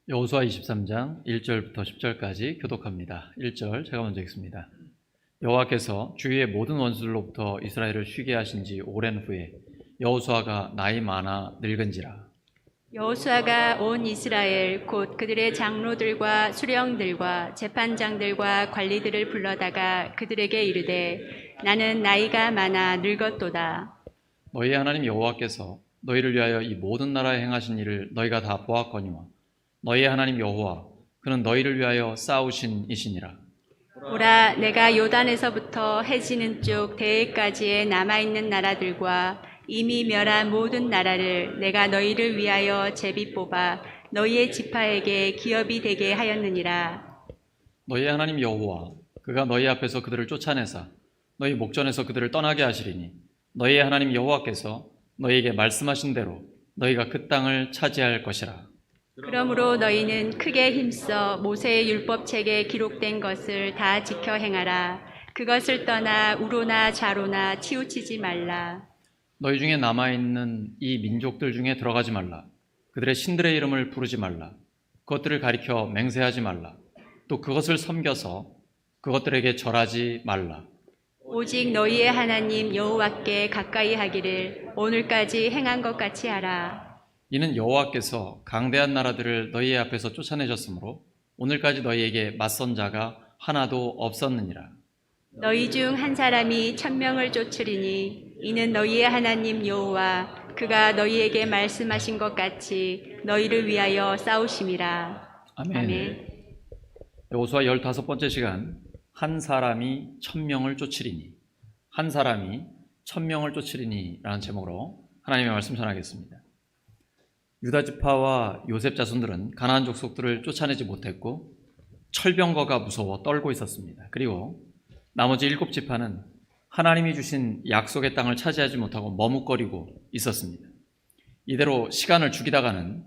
여호수아 23장 1절부터 10절까지 교독합니다. 1절 제가 먼저 읽습니다. 여호와께서 주위의 모든 원수들로부터 이스라엘을 쉬게 하신 지 오랜 후에 여호수아가 나이 많아 늙은지라. 여호수아가 온 이스라엘 곧 그들의 장로들과 수령들과 재판장들과 관리들을 불러다가 그들에게 이르되 나는 나이가 많아 늙었도다. 너희의 하나님 여호와께서 너희를 위하여 이 모든 나라에 행하신 일을 너희가 다 보았거니와 너희의 하나님 여호와 그는 너희를 위하여 싸우신 이시니라. 보라, 내가 요단에서부터 해지는 쪽 대해까지의 남아있는 나라들과 이미 멸한 모든 나라를 내가 너희를 위하여 제비 뽑아 너희의 지파에게 기업이 되게 하였느니라. 너희의 하나님 여호와 그가 너희 앞에서 그들을 쫓아내사 너희 목전에서 그들을 떠나게 하시리니 너희의 하나님 여호와께서 너희에게 말씀하신 대로 너희가 그 땅을 차지할 것이라. 그러므로 너희는 크게 힘써 모세의 율법책에 기록된 것을 다 지켜 행하라. 그것을 떠나 우로나 좌로나 치우치지 말라. 너희 중에 남아있는 이 민족들 중에 들어가지 말라. 그들의 신들의 이름을 부르지 말라. 그것들을 가리켜 맹세하지 말라. 또 그것을 섬겨서 그것들에게 절하지 말라. 오직 너희의 하나님 여호와께 가까이 하기를 오늘까지 행한 것 같이 하라. 이는 여호와께서 강대한 나라들을 너희 앞에서 쫓아내셨으므로 오늘까지 너희에게 맞선 자가 하나도 없었느니라. 너희 중 한 사람이 1000명을 쫓으리니 이는 너희의 하나님 여호와 그가 너희에게 말씀하신 것 같이 너희를 위하여 싸우심이라. 아멘. 여호수아 15번째 시간, 한 사람이 1000명을 쫓으리니, 한 사람이 1000명을 쫓으리니 라는 제목으로 하나님의 말씀 전하겠습니다. 유다 지파와 요셉 자손들은 가나안 족속들을 쫓아내지 못했고 철병거가 무서워 떨고 있었습니다. 그리고 나머지 7지파는 하나님이 주신 약속의 땅을 차지하지 못하고 머뭇거리고 있었습니다. 이대로 시간을 죽이다가는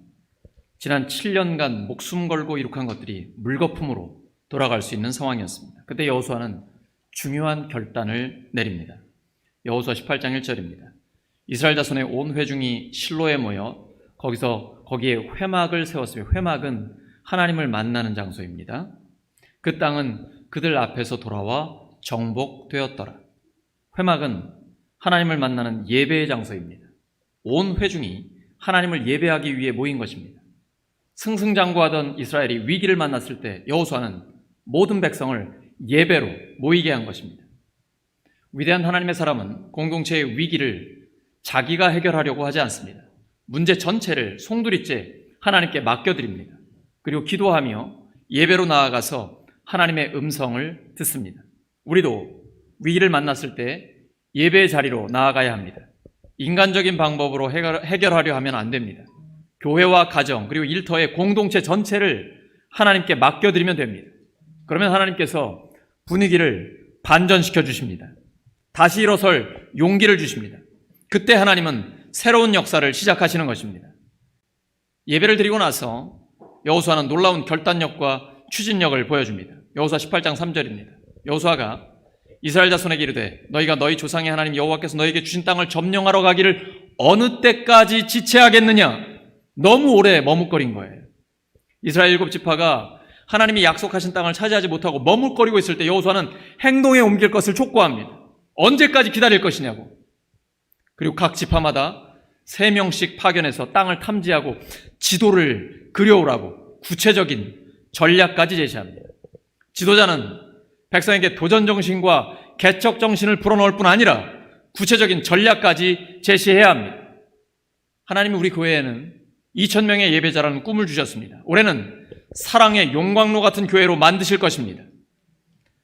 지난 7년간 목숨 걸고 이룩한 것들이 물거품으로 돌아갈 수 있는 상황이었습니다. 그때 여호수아는 중요한 결단을 내립니다. 여호수아 18장 1절입니다. 이스라엘 자손의 온 회중이 실로에 모여 거기에 회막을 세웠으며, 회막은 하나님을 만나는 장소입니다. 그 땅은 그들 앞에서 돌아와 정복되었더라. 회막은 하나님을 만나는 예배의 장소입니다. 온 회중이 하나님을 예배하기 위해 모인 것입니다. 승승장구하던 이스라엘이 위기를 만났을 때 여호수아는 모든 백성을 예배로 모이게 한 것입니다. 위대한 하나님의 사람은 공동체의 위기를 자기가 해결하려고 하지 않습니다. 문제 전체를 송두리째 하나님께 맡겨드립니다. 그리고 기도하며 예배로 나아가서 하나님의 음성을 듣습니다. 우리도 위기를 만났을 때 예배의 자리로 나아가야 합니다. 인간적인 방법으로 해결하려 하면 안 됩니다. 교회와 가정 그리고 일터의 공동체 전체를 하나님께 맡겨드리면 됩니다. 그러면 하나님께서 분위기를 반전시켜 주십니다. 다시 일어설 용기를 주십니다. 그때 하나님은 새로운 역사를 시작하시는 것입니다. 예배를 드리고 나서 여호수아는 놀라운 결단력과 추진력을 보여줍니다. 여호수아 18장 3절입니다. 여호수아가 이스라엘 자손에게 이르되 너희가 너희 조상의 하나님 여호와께서 너희에게 주신 땅을 점령하러 가기를 어느 때까지 지체하겠느냐? 너무 오래 머뭇거린 거예요. 이스라엘 7지파가 하나님이 약속하신 땅을 차지하지 못하고 머뭇거리고 있을 때 여호수아는 행동에 옮길 것을 촉구합니다. 언제까지 기다릴 것이냐고. 그리고 각 지파마다 3명씩 파견해서 땅을 탐지하고 지도를 그려오라고 구체적인 전략까지 제시합니다. 지도자는 백성에게 도전정신과 개척정신을 불어넣을 뿐 아니라 구체적인 전략까지 제시해야 합니다. 하나님이 우리 교회에는 2000명의 예배자라는 꿈을 주셨습니다. 올해는 사랑의 용광로 같은 교회로 만드실 것입니다.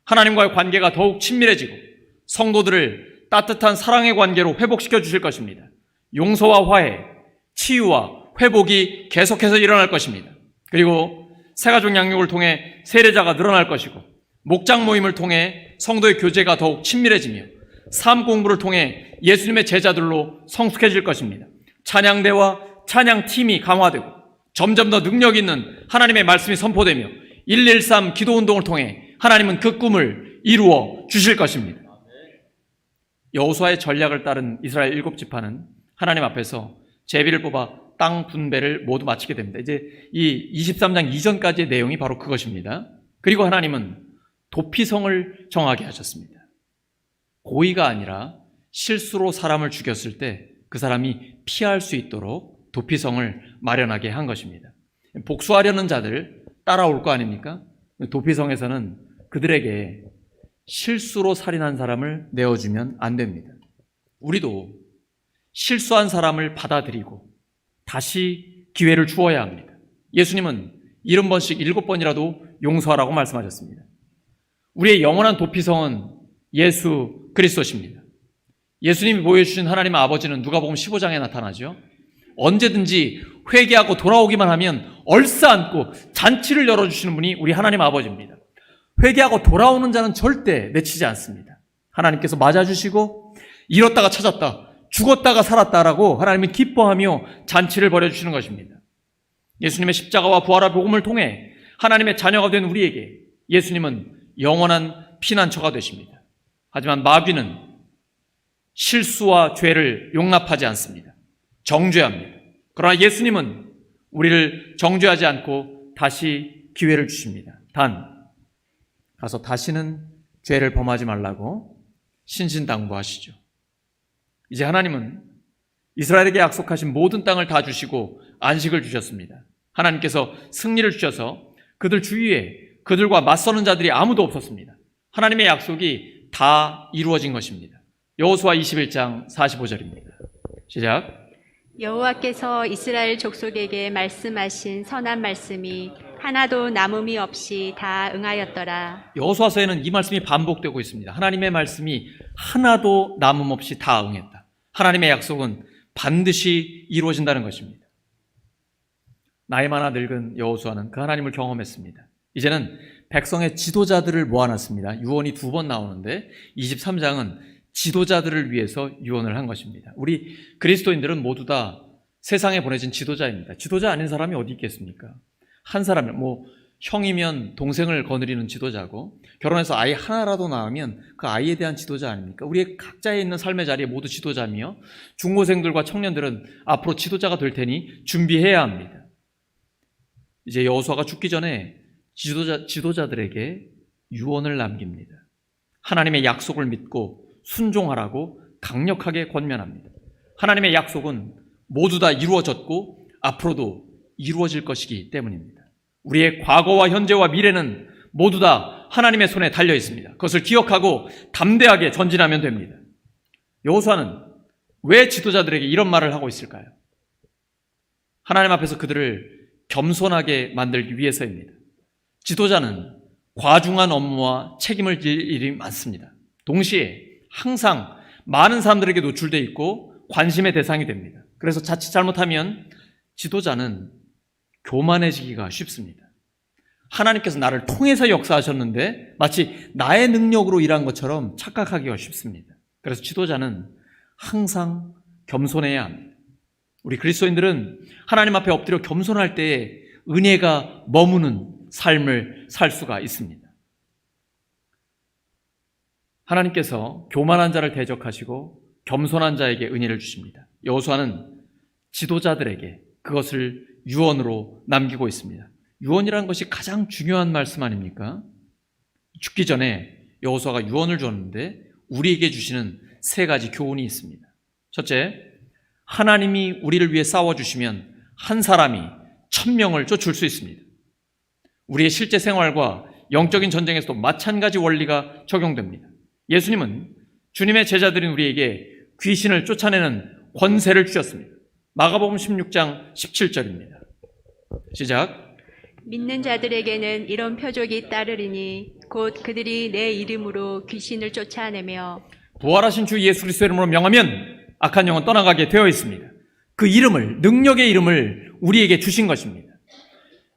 하나님과의 관계가 더욱 친밀해지고 성도들을 따뜻한 사랑의 관계로 회복시켜 주실 것입니다. 용서와 화해, 치유와 회복이 계속해서 일어날 것입니다. 그리고 새가족 양육을 통해 세례자가 늘어날 것이고 목장 모임을 통해 성도의 교제가 더욱 친밀해지며 삶 공부를 통해 예수님의 제자들로 성숙해질 것입니다. 찬양대와 찬양팀이 강화되고 점점 더 능력 있는 하나님의 말씀이 선포되며 113 기도운동을 통해 하나님은 그 꿈을 이루어 주실 것입니다. 여호수아의 전략을 따른 이스라엘 7지파는 하나님 앞에서 제비를 뽑아 땅 분배를 모두 마치게 됩니다. 이제 이 23장 이전까지의 내용이 바로 그것입니다. 그리고 하나님은 도피성을 정하게 하셨습니다. 고의가 아니라 실수로 사람을 죽였을 때 그 사람이 피할 수 있도록 도피성을 마련하게 한 것입니다. 복수하려는 자들 따라올 거 아닙니까? 도피성에서는 그들에게 실수로 살인한 사람을 내어주면 안 됩니다. 우리도 실수한 사람을 받아들이고 다시 기회를 주어야 합니다. 예수님은 70번씩 7번이라도 용서하라고 말씀하셨습니다. 우리의 영원한 도피성은 예수 그리스도십니다. 예수님이 보여주신 하나님 아버지는 누가복음 15장에 나타나죠. 언제든지 회개하고 돌아오기만 하면 얼싸안고 잔치를 열어주시는 분이 우리 하나님 아버지입니다. 회개하고 돌아오는 자는 절대 내치지 않습니다. 하나님께서 맞아주시고 잃었다가 찾았다, 죽었다가 살았다라고 하나님은 기뻐하며 잔치를 벌여주시는 것입니다. 예수님의 십자가와 부활의 복음을 통해 하나님의 자녀가 된 우리에게 예수님은 영원한 피난처가 되십니다. 하지만 마귀는 실수와 죄를 용납하지 않습니다. 정죄합니다. 그러나 예수님은 우리를 정죄하지 않고 다시 기회를 주십니다. 단, 가서 다시는 죄를 범하지 말라고 신신당부하시죠. 이제 하나님은 이스라엘에게 약속하신 모든 땅을 다 주시고 안식을 주셨습니다. 하나님께서 승리를 주셔서 그들 주위에 그들과 맞서는 자들이 아무도 없었습니다. 하나님의 약속이 다 이루어진 것입니다. 여호수아 21장 45절입니다. 시작. 여호와께서 이스라엘 족속에게 말씀하신 선한 말씀이 하나도 남음이 없이 다 응하였더라. 여호수아서에는 이 말씀이 반복되고 있습니다. 하나님의 말씀이 하나도 남음 없이 다 응했다. 하나님의 약속은 반드시 이루어진다는 것입니다. 나이 많아 늙은 여호수아는 그 하나님을 경험했습니다. 이제는 백성의 지도자들을 모아놨습니다. 유언이 2번 나오는데 23장은 지도자들을 위해서 유언을 한 것입니다. 우리 그리스도인들은 모두 다 세상에 보내진 지도자입니다. 지도자 아닌 사람이 어디 있겠습니까? 한 사람은 형이면 동생을 거느리는 지도자고, 결혼해서 아이 하나라도 낳으면 그 아이에 대한 지도자 아닙니까? 우리의 각자에 있는 삶의 자리에 모두 지도자며, 중고생들과 청년들은 앞으로 지도자가 될 테니 준비해야 합니다. 이제 여호수아가 죽기 전에 지도자들에게 유언을 남깁니다. 하나님의 약속을 믿고 순종하라고 강력하게 권면합니다. 하나님의 약속은 모두 다 이루어졌고 앞으로도 이루어질 것이기 때문입니다. 우리의 과거와 현재와 미래는 모두 다 하나님의 손에 달려 있습니다. 그것을 기억하고 담대하게 전진하면 됩니다. 여호수아는 왜 지도자들에게 이런 말을 하고 있을까요? 하나님 앞에서 그들을 겸손하게 만들기 위해서입니다. 지도자는 과중한 업무와 책임을 질 일이 많습니다. 동시에 항상 많은 사람들에게 노출되어 있고 관심의 대상이 됩니다. 그래서 자칫 잘못하면 지도자는 교만해지기가 쉽습니다. 하나님께서 나를 통해서 역사하셨는데 마치 나의 능력으로 일한 것처럼 착각하기가 쉽습니다. 그래서 지도자는 항상 겸손해야 합니다. 우리 그리스도인들은 하나님 앞에 엎드려 겸손할 때에 은혜가 머무는 삶을 살 수가 있습니다. 하나님께서 교만한 자를 대적하시고 겸손한 자에게 은혜를 주십니다. 여호수아는 지도자들에게 그것을 유언으로 남기고 있습니다. 유언이라는 것이 가장 중요한 말씀 아닙니까? 죽기 전에 여호수아가 유언을 줬는데 우리에게 주시는 3가지 교훈이 있습니다. 첫째, 하나님이 우리를 위해 싸워주시면 한 사람이 1000명을 쫓을 수 있습니다. 우리의 실제 생활과 영적인 전쟁에서도 마찬가지 원리가 적용됩니다. 예수님은 주님의 제자들인 우리에게 귀신을 쫓아내는 권세를 주셨습니다. 마가복음 16장 17절입니다. 시작. 믿는 자들에게는 이런 표적이 따르리니 곧 그들이 내 이름으로 귀신을 쫓아내며 부활하신 주 예수 그리스도의 이름으로 명하면 악한 영은 떠나가게 되어 있습니다. 그 이름을, 능력의 이름을 우리에게 주신 것입니다.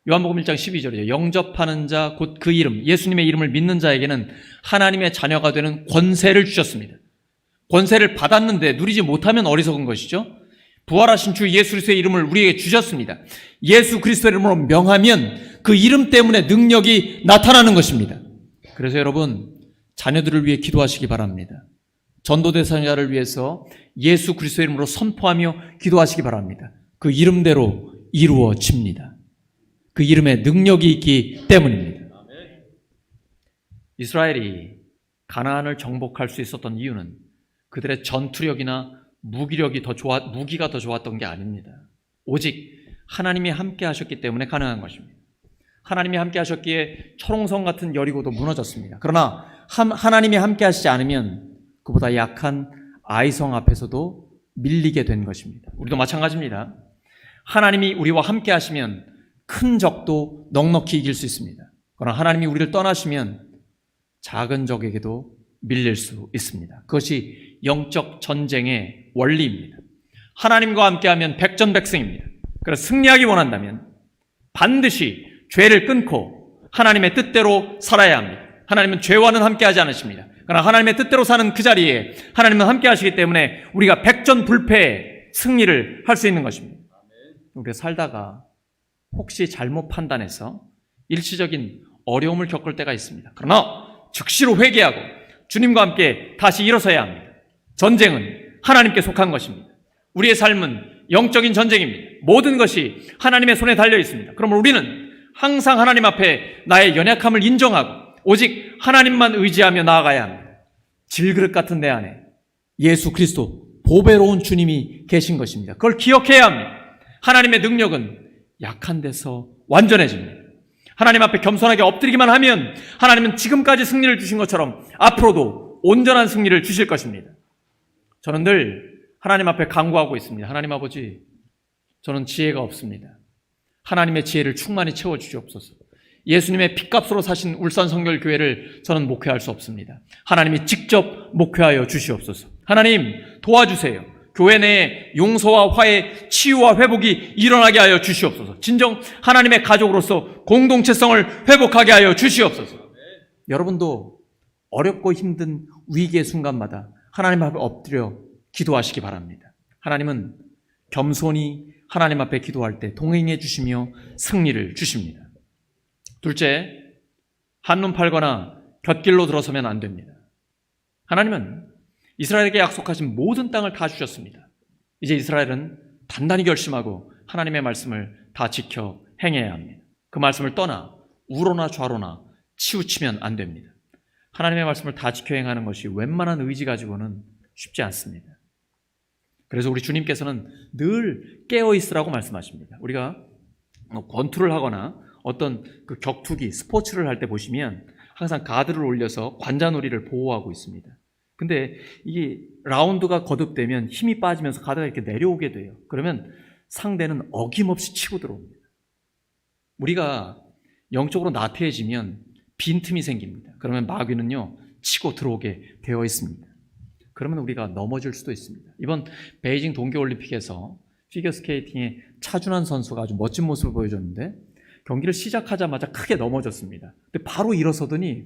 요한복음 1장 12절이죠. 영접하는 자, 곧 그 이름, 예수님의 이름을 믿는 자에게는 하나님의 자녀가 되는 권세를 주셨습니다. 권세를 받았는데 누리지 못하면 어리석은 것이죠. 부활하신 주 예수 그리스도의 이름을 우리에게 주셨습니다. 예수 그리스도의 이름으로 명하면 그 이름 때문에 능력이 나타나는 것입니다. 그래서 여러분, 자녀들을 위해 기도하시기 바랍니다. 전도 대상자를 위해서 예수 그리스도의 이름으로 선포하며 기도하시기 바랍니다. 그 이름대로 이루어집니다. 그 이름에 능력이 있기 때문입니다. 이스라엘이 가나안을 정복할 수 있었던 이유는 그들의 전투력이나 무기가 더 좋았던 게 아닙니다. 오직 하나님이 함께 하셨기 때문에 가능한 것입니다. 하나님이 함께 하셨기에 초롱성 같은 여리고도 무너졌습니다. 그러나 하나님이 함께 하시지 않으면 그보다 약한 아이성 앞에서도 밀리게 된 것입니다. 우리도 마찬가지입니다. 하나님이 우리와 함께 하시면 큰 적도 넉넉히 이길 수 있습니다. 그러나 하나님이 우리를 떠나시면 작은 적에게도 밀릴 수 있습니다. 그것이 영적 전쟁의 원리입니다. 하나님과 함께하면 백전백승입니다. 그래서 승리하기 원한다면 반드시 죄를 끊고 하나님의 뜻대로 살아야 합니다. 하나님은 죄와는 함께하지 않으십니다. 그러나 하나님의 뜻대로 사는 그 자리에 하나님은 함께하시기 때문에 우리가 백전불패의 승리를 할 수 있는 것입니다. 우리가 살다가 혹시 잘못 판단해서 일시적인 어려움을 겪을 때가 있습니다. 그러나 즉시로 회개하고 주님과 함께 다시 일어서야 합니다. 전쟁은 하나님께 속한 것입니다. 우리의 삶은 영적인 전쟁입니다. 모든 것이 하나님의 손에 달려 있습니다. 그러면 우리는 항상 하나님 앞에 나의 연약함을 인정하고 오직 하나님만 의지하며 나아가야 합니다. 질그릇 같은 내 안에 예수 그리스도 보배로운 주님이 계신 것입니다. 그걸 기억해야 합니다. 하나님의 능력은 약한 데서 완전해집니다. 하나님 앞에 겸손하게 엎드리기만 하면 하나님은 지금까지 승리를 주신 것처럼 앞으로도 온전한 승리를 주실 것입니다. 저는 늘 하나님 앞에 간구하고 있습니다. 하나님 아버지, 저는 지혜가 없습니다. 하나님의 지혜를 충만히 채워주시옵소서. 예수님의 핏값으로 사신 울산 성결교회를 저는 목회할 수 없습니다. 하나님이 직접 목회하여 주시옵소서. 하나님 도와주세요. 교회 내에 용서와 화해, 치유와 회복이 일어나게 하여 주시옵소서. 진정 하나님의 가족으로서 공동체성을 회복하게 하여 주시옵소서. 여러분도 어렵고 힘든 위기의 순간마다 하나님 앞에 엎드려 기도하시기 바랍니다. 하나님은 겸손히 하나님 앞에 기도할 때 동행해 주시며 승리를 주십니다. 둘째, 한눈 팔거나 곁길로 들어서면 안 됩니다. 하나님은 이스라엘에게 약속하신 모든 땅을 다 주셨습니다. 이제 이스라엘은 단단히 결심하고 하나님의 말씀을 다 지켜 행해야 합니다. 그 말씀을 떠나 우로나 좌로나 치우치면 안 됩니다. 하나님의 말씀을 다 지켜 행하는 것이 웬만한 의지 가지고는 쉽지 않습니다. 그래서 우리 주님께서는 늘 깨어있으라고 말씀하십니다. 우리가 권투를 하거나 어떤 그 격투기, 스포츠를 할 때 보시면 항상 가드를 올려서 관자놀이를 보호하고 있습니다. 근데 이게 라운드가 거듭되면 힘이 빠지면서 가드가 이렇게 내려오게 돼요. 그러면 상대는 어김없이 치고 들어옵니다. 우리가 영적으로 나태해지면 빈틈이 생깁니다. 그러면 마귀는요, 치고 들어오게 되어 있습니다. 그러면 우리가 넘어질 수도 있습니다. 이번 베이징 동계올림픽에서 피겨스케이팅의 차준환 선수가 아주 멋진 모습을 보여줬는데 경기를 시작하자마자 크게 넘어졌습니다. 근데 바로 일어서더니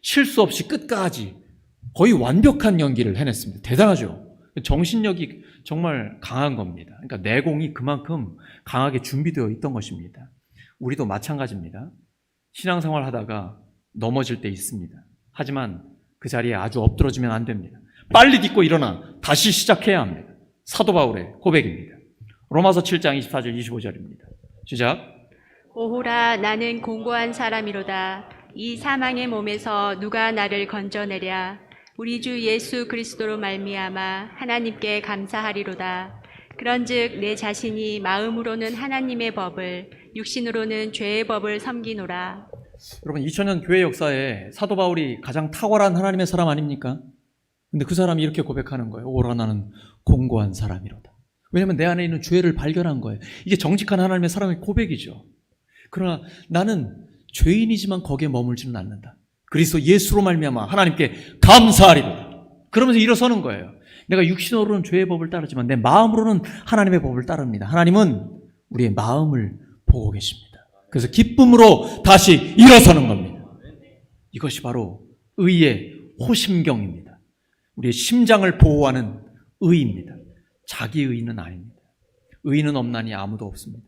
실수 없이 끝까지 거의 완벽한 연기를 해냈습니다. 대단하죠? 정신력이 정말 강한 겁니다. 그러니까 내공이 그만큼 강하게 준비되어 있던 것입니다. 우리도 마찬가지입니다. 신앙생활 하다가 넘어질 때 있습니다. 하지만 그 자리에 아주 엎드러지면 안 됩니다. 빨리 딛고 일어나 다시 시작해야 합니다. 사도 바울의 고백입니다. 로마서 7장 24절 25절입니다. 시작. 오호라 나는 공고한 사람이로다. 이 사망의 몸에서 누가 나를 건져내랴. 우리 주 예수 그리스도로 말미암아 하나님께 감사하리로다. 그런즉 내 자신이 마음으로는 하나님의 법을 육신으로는 죄의 법을 섬기노라. 여러분 2000년 교회 역사에 사도 바울이 가장 탁월한 하나님의 사람 아닙니까? 근데 그 사람이 이렇게 고백하는 거예요. 오라 나는 공고한 사람이로다. 왜냐하면 내 안에 있는 죄를 발견한 거예요. 이게 정직한 하나님의 사람의 고백이죠. 그러나 나는 죄인이지만 거기에 머물지는 않는다. 그리스도 예수로 말미암아 하나님께 감사하리로다. 그러면서 일어서는 거예요. 내가 육신으로는 죄의 법을 따르지만 내 마음으로는 하나님의 법을 따릅니다. 하나님은 우리의 마음을 보고 계십니다. 그래서 기쁨으로 다시 일어서는 겁니다. 이것이 바로 의의 호심경입니다. 우리의 심장을 보호하는 의입니다. 자기 의는 아닙니다. 의는 없나니 아무도 없습니다.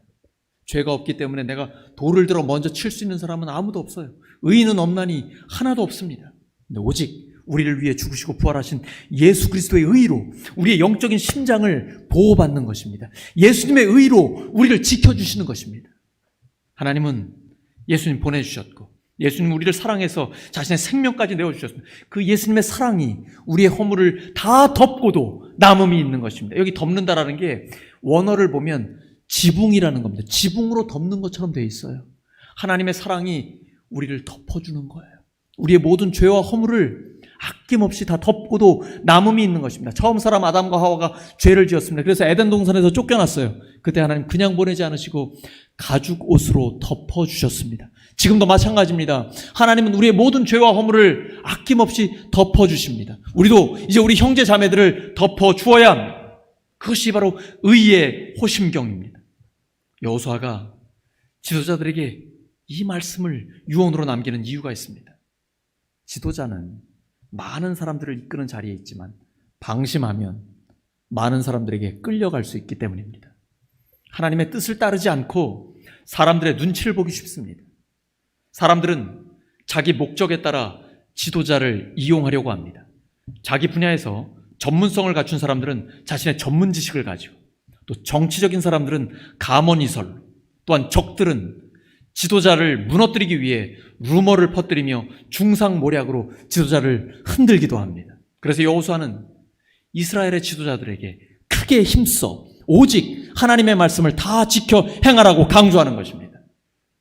죄가 없기 때문에 내가 돌을 들어 먼저 칠 수 있는 사람은 아무도 없어요. 의인은 없나니 하나도 없습니다. 근데 오직 우리를 위해 죽으시고 부활하신 예수 그리스도의 의로 우리의 영적인 심장을 보호받는 것입니다. 예수님의 의로 우리를 지켜주시는 것입니다. 하나님은 예수님 보내주셨고 예수님 우리를 사랑해서 자신의 생명까지 내어주셨습니다. 그 예수님의 사랑이 우리의 허물을 다 덮고도 남음이 있는 것입니다. 여기 덮는다라는 게 원어를 보면 지붕이라는 겁니다. 지붕으로 덮는 것처럼 되어 있어요. 하나님의 사랑이 우리를 덮어주는 거예요. 우리의 모든 죄와 허물을 아낌없이 다 덮고도 남음이 있는 것입니다. 처음 사람 아담과 하와가 죄를 지었습니다. 그래서 에덴 동산에서 쫓겨났어요. 그때 하나님 그냥 보내지 않으시고 가죽 옷으로 덮어주셨습니다. 지금도 마찬가지입니다. 하나님은 우리의 모든 죄와 허물을 아낌없이 덮어주십니다. 우리도 이제 우리 형제 자매들을 덮어주어야 합니다. 그것이 바로 의의 호심경입니다. 여호수아가 지도자들에게 이 말씀을 유언으로 남기는 이유가 있습니다. 지도자는 많은 사람들을 이끄는 자리에 있지만 방심하면 많은 사람들에게 끌려갈 수 있기 때문입니다. 하나님의 뜻을 따르지 않고 사람들의 눈치를 보기 쉽습니다. 사람들은 자기 목적에 따라 지도자를 이용하려고 합니다. 자기 분야에서 전문성을 갖춘 사람들은 자신의 전문 지식을 가지고 또 정치적인 사람들은 감언이설, 또한 적들은 지도자를 무너뜨리기 위해 루머를 퍼뜨리며 중상모략으로 지도자를 흔들기도 합니다. 그래서 여호수아는 이스라엘의 지도자들에게 크게 힘써 오직 하나님의 말씀을 다 지켜 행하라고 강조하는 것입니다.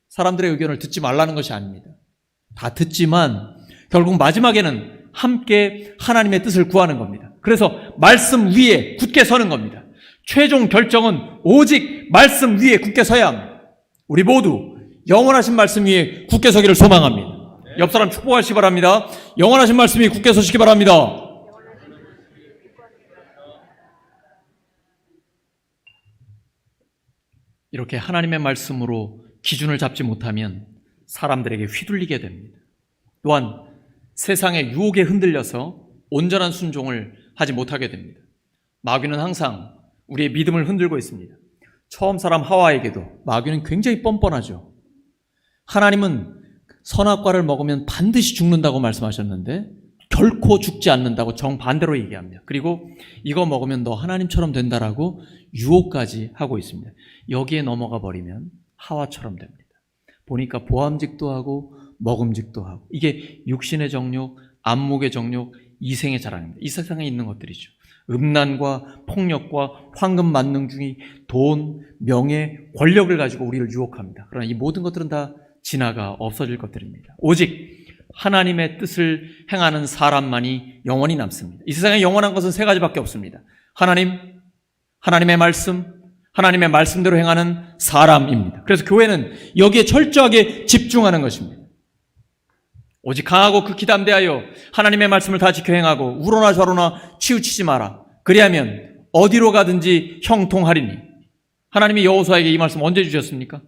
사람들의 의견을 듣지 말라는 것이 아닙니다. 다 듣지만 결국 마지막에는 함께 하나님의 뜻을 구하는 겁니다. 그래서 말씀 위에 굳게 서는 겁니다. 최종 결정은 오직 말씀 위에 굳게 서야 합니다. 우리 모두 영원하신 말씀 위에 굳게 서기를 소망합니다. 옆 사람 축복하시기 바랍니다. 영원하신 말씀 위에 굳게 서시기 바랍니다. 이렇게 하나님의 말씀으로 기준을 잡지 못하면 사람들에게 휘둘리게 됩니다. 또한 세상의 유혹에 흔들려서 온전한 순종을 하지 못하게 됩니다. 마귀는 항상 우리의 믿음을 흔들고 있습니다. 처음 사람 하와에게도 마귀는 굉장히 뻔뻔하죠. 하나님은 선악과를 먹으면 반드시 죽는다고 말씀하셨는데 결코 죽지 않는다고 정반대로 얘기합니다. 그리고 이거 먹으면 너 하나님처럼 된다라고 유혹까지 하고 있습니다. 여기에 넘어가 버리면 하와처럼 됩니다. 보니까 보암직도 하고 먹음직도 하고 이게 육신의 정욕, 안목의 정욕, 이생의 자랑입니다. 이 세상에 있는 것들이죠. 음란과 폭력과 황금 만능주의, 돈, 명예, 권력을 가지고 우리를 유혹합니다. 그러나 이 모든 것들은 다 지나가 없어질 것들입니다. 오직 하나님의 뜻을 행하는 사람만이 영원히 남습니다. 이 세상에 영원한 것은 세 가지밖에 없습니다. 하나님, 하나님의 말씀, 하나님의 말씀대로 행하는 사람입니다. 그래서 교회는 여기에 철저하게 집중하는 것입니다. 오직 강하고 극히 담대하여 하나님의 말씀을 다 지켜 행하고 우로나 좌로나 치우치지 마라. 그리하면 어디로 가든지 형통하리니. 하나님이 여호수아에게 이 말씀 언제 주셨습니까?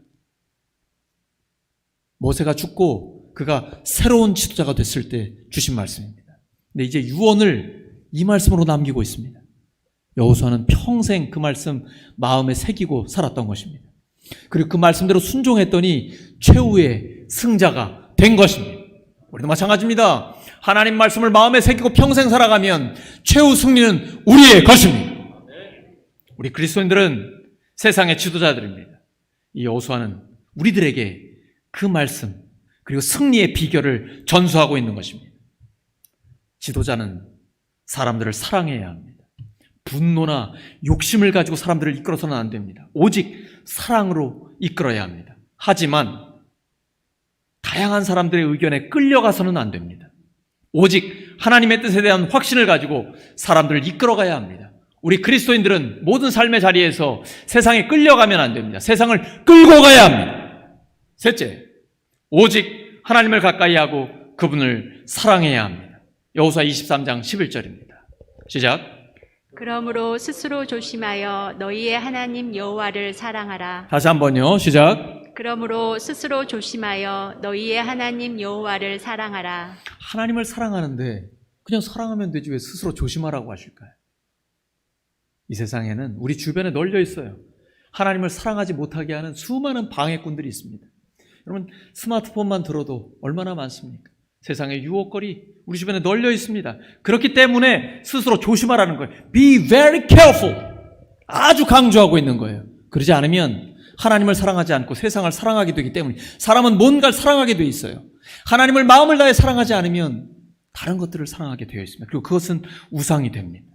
모세가 죽고 그가 새로운 지도자가 됐을 때 주신 말씀입니다. 근데 이제 유언을 이 말씀으로 남기고 있습니다. 여호수아는 평생 그 말씀 마음에 새기고 살았던 것입니다. 그리고 그 말씀대로 순종했더니 최후의 승자가 된 것입니다. 우리도 마찬가지입니다. 하나님 말씀을 마음에 새기고 평생 살아가면 최후 승리는 우리의 것입니다. 우리 그리스도인들은 세상의 지도자들입니다. 이 여호수아는 우리들에게 그 말씀 그리고 승리의 비결을 전수하고 있는 것입니다. 지도자는 사람들을 사랑해야 합니다. 분노나 욕심을 가지고 사람들을 이끌어서는 안 됩니다. 오직 사랑으로 이끌어야 합니다. 하지만 다양한 사람들의 의견에 끌려가서는 안 됩니다. 오직 하나님의 뜻에 대한 확신을 가지고 사람들을 이끌어가야 합니다. 우리 그리스도인들은 모든 삶의 자리에서 세상에 끌려가면 안 됩니다. 세상을 끌고 가야 합니다. 셋째, 오직 하나님을 가까이 하고 그분을 사랑해야 합니다. 여호수아 23장 11절입니다. 시작. 그러므로 스스로 조심하여 너희의 하나님 여호와를 사랑하라. 다시 한번요. 시작. 그러므로 스스로 조심하여 너희의 하나님 여호와를 사랑하라. 하나님을 사랑하는데 그냥 사랑하면 되지 왜 스스로 조심하라고 하실까요? 이 세상에는 우리 주변에 널려 있어요. 하나님을 사랑하지 못하게 하는 수많은 방해꾼들이 있습니다. 여러분 스마트폰만 들어도 얼마나 많습니까? 세상의 유혹거리 우리 주변에 널려 있습니다. 그렇기 때문에 스스로 조심하라는 거예요. Be very careful. 아주 강조하고 있는 거예요. 그러지 않으면 하나님을 사랑하지 않고 세상을 사랑하게 되기 때문에 사람은 뭔가를 사랑하게 돼 있어요. 하나님을 마음을 다해 사랑하지 않으면 다른 것들을 사랑하게 되어 있습니다. 그리고 그것은 우상이 됩니다.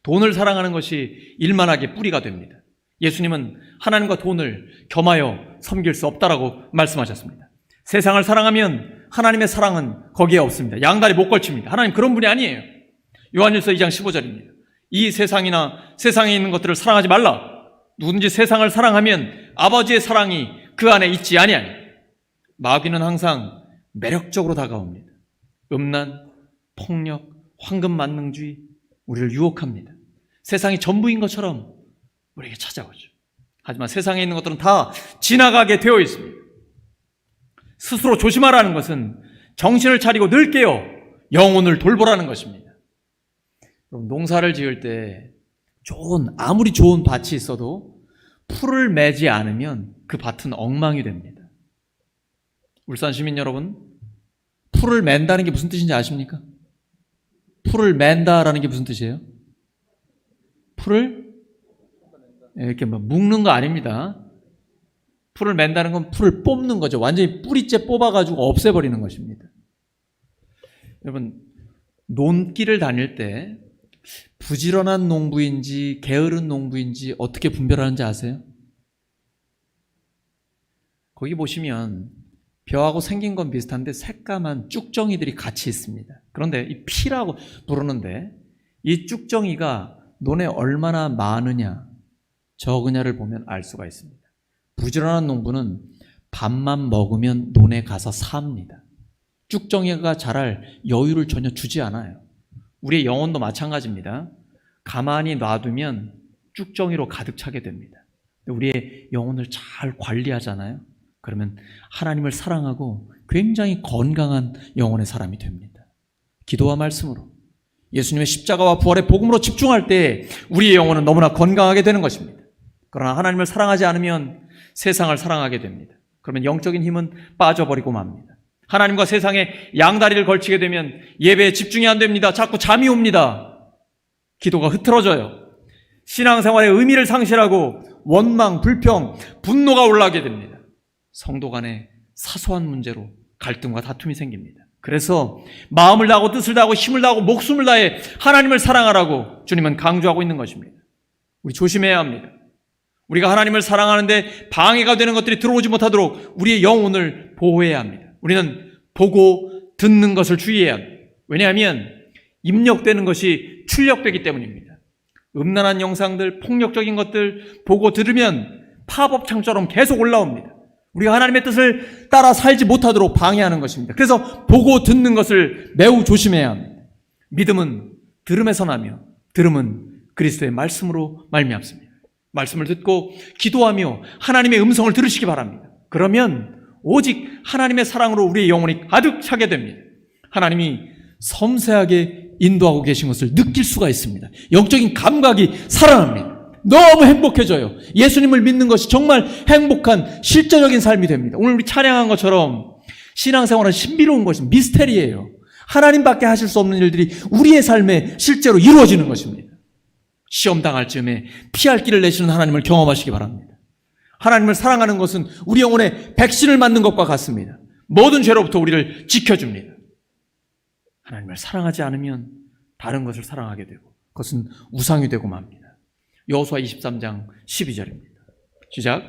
돈을 사랑하는 것이 일만하게 뿌리가 됩니다. 예수님은 하나님과 돈을 겸하여 섬길 수 없다라고 말씀하셨습니다. 세상을 사랑하면 하나님의 사랑은 거기에 없습니다. 양다리 못 걸칩니다. 하나님 그런 분이 아니에요. 요한일서 2장 15절입니다. 이 세상이나 세상에 있는 것들을 사랑하지 말라. 누구든지 세상을 사랑하면 아버지의 사랑이 그 안에 있지 아니하니. 마귀는 항상 매력적으로 다가옵니다. 음란, 폭력, 황금만능주의 우리를 유혹합니다. 세상이 전부인 것처럼 우리에게 찾아오죠. 하지만 세상에 있는 것들은 다 지나가게 되어 있습니다. 스스로 조심하라는 것은 정신을 차리고 늘 깨어 영혼을 돌보라는 것입니다. 그럼 농사를 지을 때 아무리 좋은 밭이 있어도 풀을 매지 않으면 그 밭은 엉망이 됩니다. 울산 시민 여러분, 풀을 맨다는 게 무슨 뜻인지 아십니까? 풀을 맨다라는 게 무슨 뜻이에요? 풀을 이렇게 묶는 거 아닙니다. 풀을 맨다는 건 풀을 뽑는 거죠. 완전히 뿌리째 뽑아가지고 없애버리는 것입니다. 여러분, 논길을 다닐 때 부지런한 농부인지 게으른 농부인지 어떻게 분별하는지 아세요? 거기 보시면 벼하고 생긴 건 비슷한데 새까만 쭉정이들이 같이 있습니다. 그런데 이 피라고 부르는데 이 쭉정이가 논에 얼마나 많으냐 적으냐를 보면 알 수가 있습니다. 부지런한 농부는 밥만 먹으면 논에 가서 삽니다. 쭉정이가 자랄 여유를 전혀 주지 않아요. 우리의 영혼도 마찬가지입니다. 가만히 놔두면 쭉정이로 가득 차게 됩니다. 우리의 영혼을 잘 관리하잖아요. 그러면 하나님을 사랑하고 굉장히 건강한 영혼의 사람이 됩니다. 기도와 말씀으로 예수님의 십자가와 부활의 복음으로 집중할 때 우리의 영혼은 너무나 건강하게 되는 것입니다. 그러나 하나님을 사랑하지 않으면 세상을 사랑하게 됩니다. 그러면 영적인 힘은 빠져버리고 맙니다. 하나님과 세상에 양다리를 걸치게 되면 예배에 집중이 안 됩니다. 자꾸 잠이 옵니다. 기도가 흐트러져요. 신앙생활의 의미를 상실하고 원망, 불평, 분노가 올라오게 됩니다. 성도 간에 사소한 문제로 갈등과 다툼이 생깁니다. 그래서 마음을 다하고 뜻을 다하고 힘을 다하고 목숨을 다해 하나님을 사랑하라고 주님은 강조하고 있는 것입니다. 우리 조심해야 합니다. 우리가 하나님을 사랑하는데 방해가 되는 것들이 들어오지 못하도록 우리의 영혼을 보호해야 합니다. 우리는 보고 듣는 것을 주의해야 합니다. 왜냐하면 입력되는 것이 출력되기 때문입니다. 음란한 영상들, 폭력적인 것들 보고 들으면 팝업창처럼 계속 올라옵니다. 우리가 하나님의 뜻을 따라 살지 못하도록 방해하는 것입니다. 그래서 보고 듣는 것을 매우 조심해야 합니다. 믿음은 들음에서 나며 들음은 그리스도의 말씀으로 말미암습니다. 말씀을 듣고 기도하며 하나님의 음성을 들으시기 바랍니다. 그러면 오직 하나님의 사랑으로 우리의 영혼이 가득 차게 됩니다. 하나님이 섬세하게 인도하고 계신 것을 느낄 수가 있습니다. 영적인 감각이 살아납니다. 너무 행복해져요. 예수님을 믿는 것이 정말 행복한 실제적인 삶이 됩니다. 오늘 우리 찬양한 것처럼 신앙생활은 신비로운 것입니다. 미스테리예요. 하나님밖에 하실 수 없는 일들이 우리의 삶에 실제로 이루어지는 것입니다. 시험 당할 즈음에 피할 길을 내시는 하나님을 경험하시기 바랍니다. 하나님을 사랑하는 것은 우리 영혼에 백신을 맞는 것과 같습니다. 모든 죄로부터 우리를 지켜줍니다. 하나님을 사랑하지 않으면 다른 것을 사랑하게 되고 그것은 우상이 되고 맙니다. 여호수아 23장 12절입니다. 시작.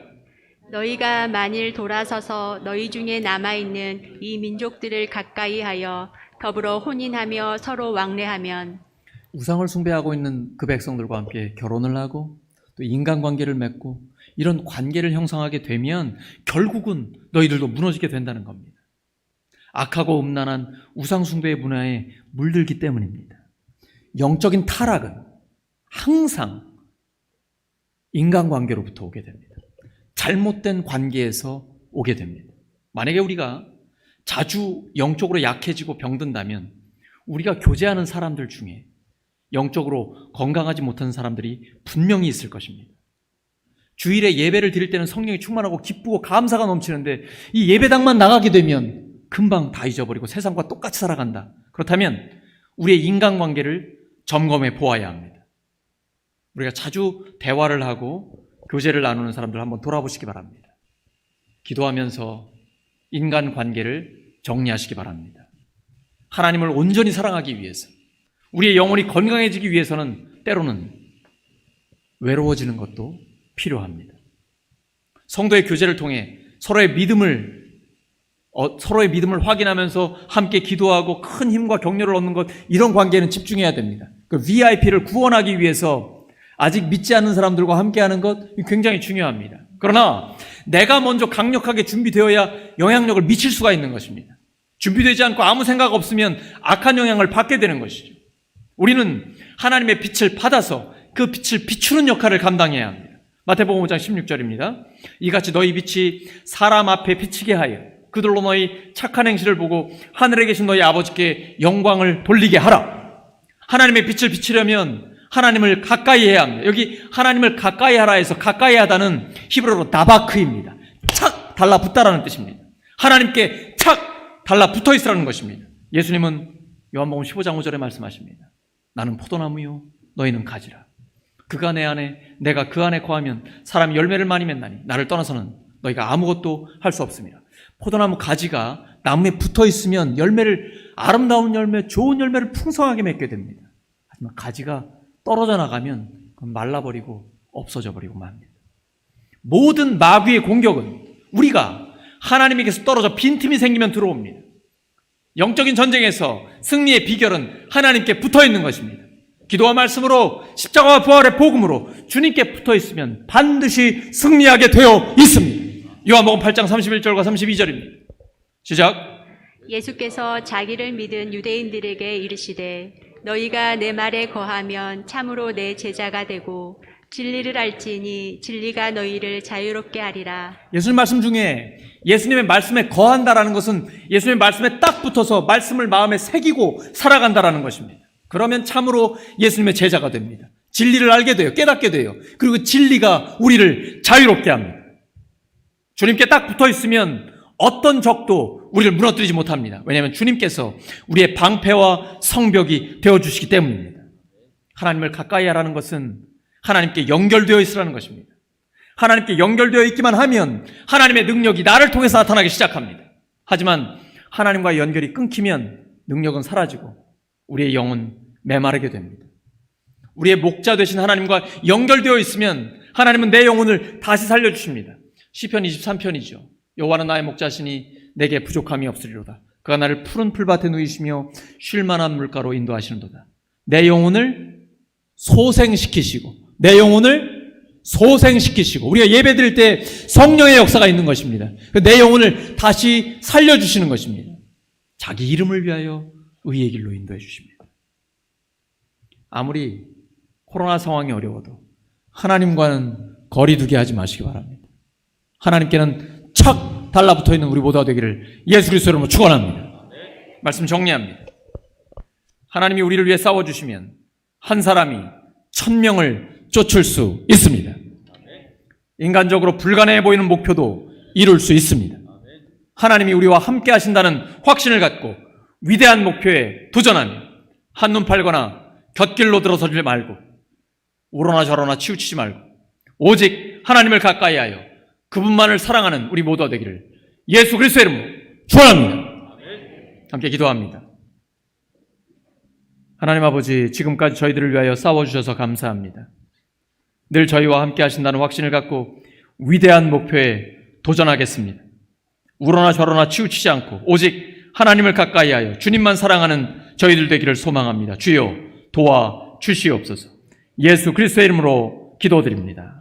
너희가 만일 돌아서서 너희 중에 남아있는 이 민족들을 가까이 하여 더불어 혼인하며 서로 왕래하면 우상을 숭배하고 있는 그 백성들과 함께 결혼을 하고 또 인간관계를 맺고 이런 관계를 형성하게 되면 결국은 너희들도 무너지게 된다는 겁니다. 악하고 음란한 우상 숭배의 문화에 물들기 때문입니다. 영적인 타락은 항상 인간관계로부터 오게 됩니다. 잘못된 관계에서 오게 됩니다. 만약에 우리가 자주 영적으로 약해지고 병든다면 우리가 교제하는 사람들 중에 영적으로 건강하지 못한 사람들이 분명히 있을 것입니다. 주일에 예배를 드릴 때는 성령이 충만하고 기쁘고 감사가 넘치는데 이 예배당만 나가게 되면 금방 다 잊어버리고 세상과 똑같이 살아간다. 그렇다면 우리의 인간관계를 점검해 보아야 합니다. 우리가 자주 대화를 하고 교제를 나누는 사람들 한번 돌아보시기 바랍니다. 기도하면서 인간관계를 정리하시기 바랍니다. 하나님을 온전히 사랑하기 위해서, 우리의 영혼이 건강해지기 위해서는 때로는 외로워지는 것도 필요합니다. 성도의 교제를 통해 서로의 믿음을 확인하면서 함께 기도하고 큰 힘과 격려를 얻는 것, 이런 관계는 집중해야 됩니다. 그 VIP를 구원하기 위해서 아직 믿지 않는 사람들과 함께하는 것 굉장히 중요합니다. 그러나 내가 먼저 강력하게 준비되어야 영향력을 미칠 수가 있는 것입니다. 준비되지 않고 아무 생각 없으면 악한 영향을 받게 되는 것이죠. 우리는 하나님의 빛을 받아서 그 빛을 비추는 역할을 감당해야 합니다. 마태복음 5장 16절입니다. 이같이 너희 빛이 사람 앞에 비치게 하여 그들로 너희 착한 행실을 보고 하늘에 계신 너희 아버지께 영광을 돌리게 하라. 하나님의 빛을 비치려면 하나님을 가까이 해야 합니다. 여기 하나님을 가까이 하라 해서 가까이 하다는 히브리어로 나바크입니다. 착 달라붙다라는 뜻입니다. 하나님께 착 달라붙어 있으라는 것입니다. 예수님은 요한복음 15장 5절에 말씀하십니다. 나는 포도나무요 너희는 가지라. 그가 내 안에 내가 그 안에 거하면 사람이 열매를 많이 맺나니 나를 떠나서는 너희가 아무것도 할 수 없습니다. 포도나무 가지가 나무에 붙어 있으면 아름다운 열매, 좋은 열매를 풍성하게 맺게 됩니다. 하지만 가지가 떨어져 나가면 그건 말라버리고 없어져 버리고 맙니다. 모든 마귀의 공격은 우리가 하나님에게서 떨어져 빈틈이 생기면 들어옵니다. 영적인 전쟁에서 승리의 비결은 하나님께 붙어 있는 것입니다. 기도와 말씀으로 십자가와 부활의 복음으로 주님께 붙어 있으면 반드시 승리하게 되어 있습니다. 요한복음 8장 31절과 32절입니다. 시작. 예수께서 자기를 믿은 유대인들에게 이르시되 너희가 내 말에 거하면 참으로 내 제자가 되고 진리를 알지니 진리가 너희를 자유롭게 하리라. 예수님 말씀 중에 예수님의 말씀에 거한다라는 것은 예수님의 말씀에 딱 붙어서 말씀을 마음에 새기고 살아간다라는 것입니다. 그러면 참으로 예수님의 제자가 됩니다. 진리를 알게 돼요. 깨닫게 돼요. 그리고 진리가 우리를 자유롭게 합니다. 주님께 딱 붙어 있으면 어떤 적도 우리를 무너뜨리지 못합니다. 왜냐하면 주님께서 우리의 방패와 성벽이 되어주시기 때문입니다. 하나님을 가까이 하라는 것은 하나님께 연결되어 있으라는 것입니다. 하나님께 연결되어 있기만 하면 하나님의 능력이 나를 통해서 나타나기 시작합니다. 하지만 하나님과 연결이 끊기면 능력은 사라지고 우리의 영은 메마르게 됩니다. 우리의 목자 되신 하나님과 연결되어 있으면 하나님은 내 영혼을 다시 살려주십니다. 시편 23편이죠. 여호와는 나의 목자시니 내게 부족함이 없으리로다. 그가 나를 푸른 풀밭에 누이시며 쉴 만한 물가로 인도하시는도다. 내 영혼을 소생시키시고 우리가 예배드릴 때 성령의 역사가 있는 것입니다. 내 영혼을 다시 살려주시는 것입니다. 자기 이름을 위하여 의의 길로 인도해 주십니다. 아무리 코로나 상황이 어려워도 하나님과는 거리두기 하지 마시기 바랍니다. 하나님께는 착 달라붙어 있는 우리 모두가 되기를 예수 그리스도 이름으로 축원합니다. 말씀 정리합니다. 하나님이 우리를 위해 싸워주시면 한 사람이 1000명을 쫓을 수 있습니다. 인간적으로 불가능해 보이는 목표도 이룰 수 있습니다. 하나님이 우리와 함께 하신다는 확신을 갖고 위대한 목표에 도전하며 한눈 팔거나 곁길로 들어서지 말고 우러나 저러나 치우치지 말고 오직 하나님을 가까이 하여 그분만을 사랑하는 우리 모두가 되기를 예수 그리스도의 이름으로 축원합니다. 함께 기도합니다. 하나님 아버지, 지금까지 저희들을 위하여 싸워주셔서 감사합니다. 늘 저희와 함께 하신다는 확신을 갖고 위대한 목표에 도전하겠습니다. 우러나 저러나 치우치지 않고 오직 하나님을 가까이 하여 주님만 사랑하는 저희들 되기를 소망합니다. 주여 도와주시옵소서. 예수 그리스도의 이름으로 기도드립니다.